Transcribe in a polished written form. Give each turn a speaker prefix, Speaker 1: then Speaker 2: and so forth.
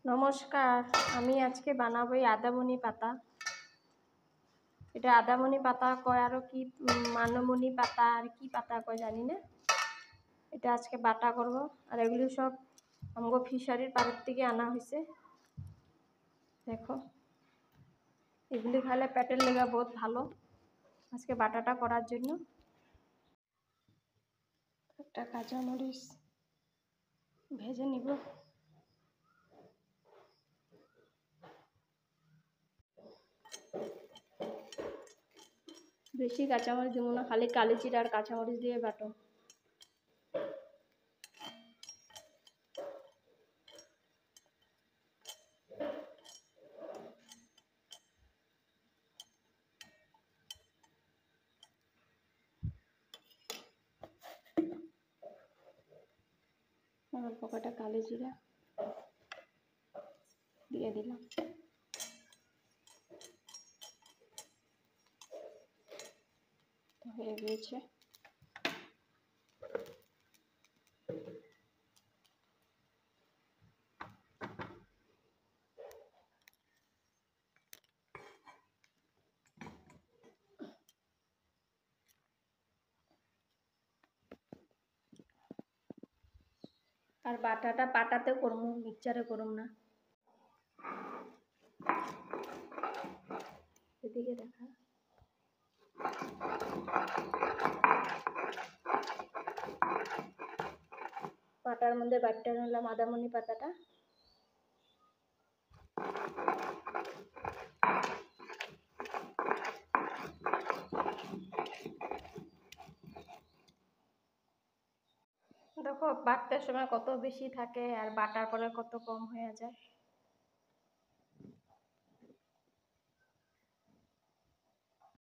Speaker 1: নমস্কার, আমি আজকে বানাবো এই আদামনি পাতা। এটা আদামনি পাতা কয়, আরও কি মানমনি পাতা আর কি পাতা কয় জানি না। এটা আজকে বাটা করব। আর এগুলি সব আমগো ফিশারির পাড়ের থেকে আনা হয়েছে। দেখো, এগুলি খাইলে পেটের লেগা বহুত ভালো। আজকে বাটাটা করার জন্য একটা কাঁচামরিচ ভেজে নিব। বেশি কাঁচামরিচ দিব না, খালি কালি জিরা আর কাঁচামরিচ দিয়ে বাটো। অল্প কটা কালি জিরা দিয়ে দিলাম। হয়ে গিয়েছে। আর বাটাটা পাটাতে করব, মিক্সচারে করব না। এদিকে দেখা, পাটার মধ্যে বাটটা নিলাম আদামনি পাতাটা। দেখো, বাটতে সময় কত বেশি থাকে আর বাটার পরে কত কম হয়ে যায়।